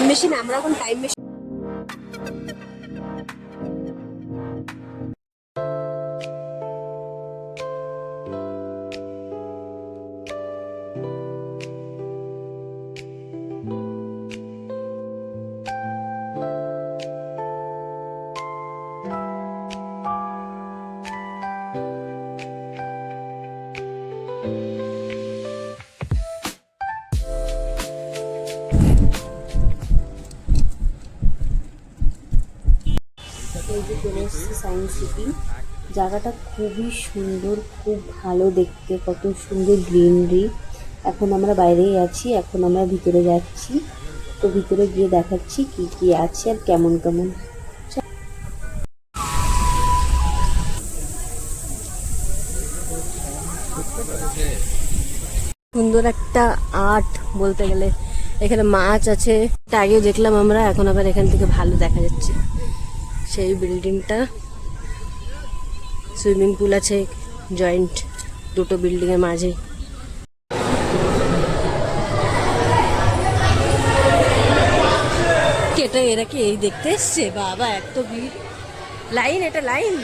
Machine, আমরা এখন time machine. এই যে চলে এসেছি সায়েন্স সিটি। জায়গাটা খুবই সুন্দর, খুব ভালো দেখতে, কত সুন্দর গ্রিনারি। এখন আমরা বাইরেই আছি, এখন আমরা ভিতরে যাচ্ছি। তো ভিতরে গিয়ে দেখাচ্ছি কি কি আছে আর কেমন কেমন। সুন্দর একটা আর্ট বলতে গেলে। এখানে মাছ আছে, আগেও দেখলাম আমরা, এখন আবার এখান থেকে ভালো দেখা যাচ্ছে সেই বিল্ডিংটা। সুইমিং পুল আছে জয়েন্ট দুটো বিল্ডিং এর মাঝে। এটা এরা কি এই দেখতে এসছে? বাবা এত ভিড়, লাইন, এটা লাইন।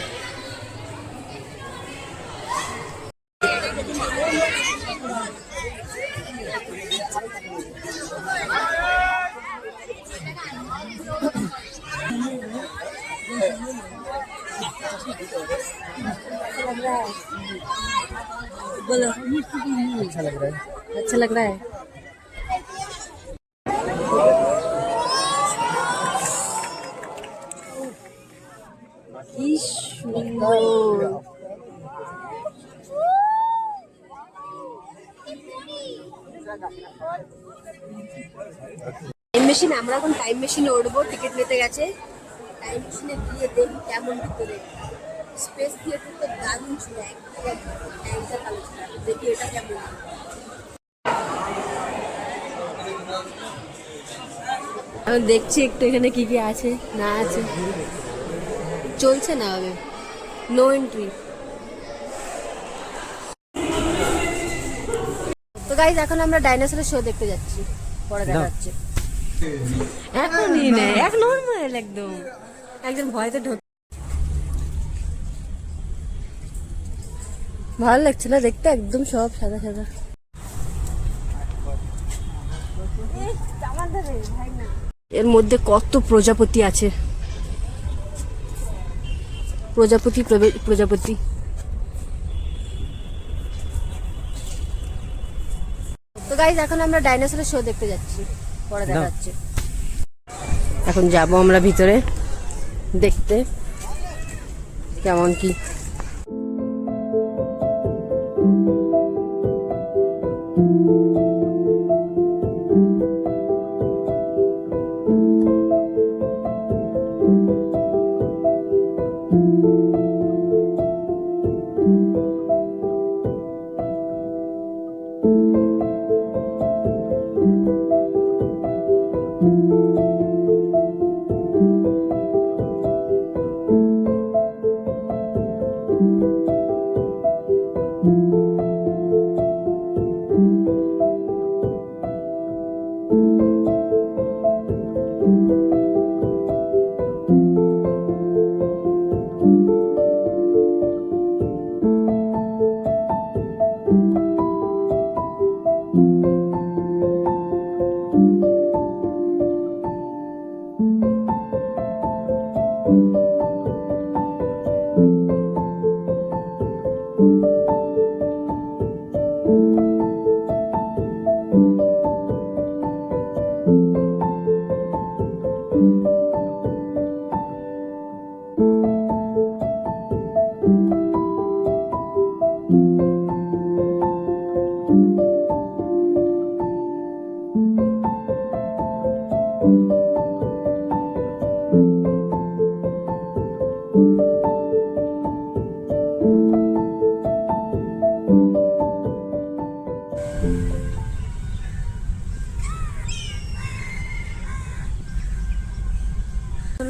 बोलो, अच्छा लग रहा है, अच्छा लग रहा है। কি সুন্দর। টাইম মেশিন, আমরা এখন টাইম মেশিনে উঠবো। টিকিট নিতে গেছে, টাইম মেশিনে গিয়ে দেখি কেমন ভিতরে। স্পেস থিয়েটার তো দারুণ ছিল, একদম টাইমটা ভালো ছিল। দেখি এটা কেমন। আমি দেখছি একটু এখানে কি কি আছে না আছে। চলছে না, হবে নো এন্ট্রি। তো গাইজ এখন আমরা ডাইনোসরের শো দেখতে যাচ্ছি, পরে দেখা যাচ্ছে। এখনই নেই, এক নর্মাল একদম, একদম ভয়তে ঢোক। ভালো লাগছে না দেখতে, একদম সব সাদা সাদা। এর মধ্যে কত প্রজাপতি আছে, প্রজাপতি প্রজাপতি। তো গাইজ এখন আমরা ডাইনোসরের শো দেখতে যাচ্ছি, পরে দেখা যাচ্ছে। এখন যাব আমরা ভিতরে দেখতে কেমন কি।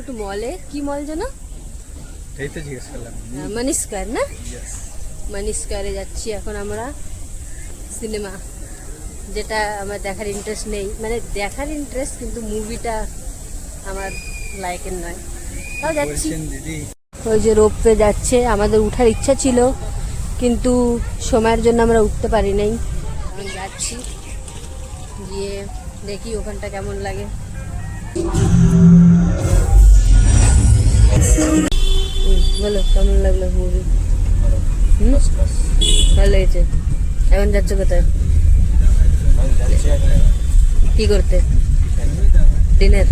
একটু মলে, কি মল যেন এই তো জিজ্ঞেস করলাম, মানি স্কয়ার না? মানি স্কয়ারে যাচ্ছি এখন আমরা। সিনেমা যেটা আমার দেখার ইন্টারেস্ট নেই, মানে দেখার ইন্টারেস্ট কিন্তু মুভিটা আমার লাইকের নয়। তাও যাচ্ছি। বলছেন দিদি ওই যে রোপওয়ে যাচ্ছে, আমাদের উঠার ইচ্ছা ছিল কিন্তু সময়ের জন্য আমরা উঠতে পারি নাই। আমি যাচ্ছি, গিয়ে দেখি ওখানটা কেমন লাগে। বলো কেমন লাগলো মুভি? ভালো লেগেছে। এখন যাচ্ছ কোথায়? কি করতে? ডিনার?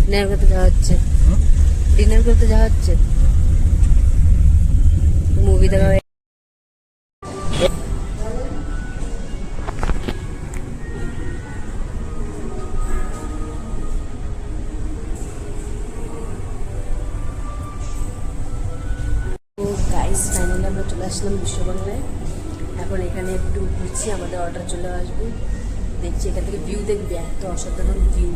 ডিনার করতে যাওয়া হচ্ছে? ডিনার করতে যাওয়া হচ্ছে? মুভি দেখা হয়ে তো গাইস, ফাইনালি আমরা চলে আসলাম বিশ্ববাংলায়। এখন এখানে একটু ঘুরছি, আমাদের অর্ডার চলে আসবে। দেখছি এখান থেকে ভিউ দেখবে, এত অসাধারণ ভিউ।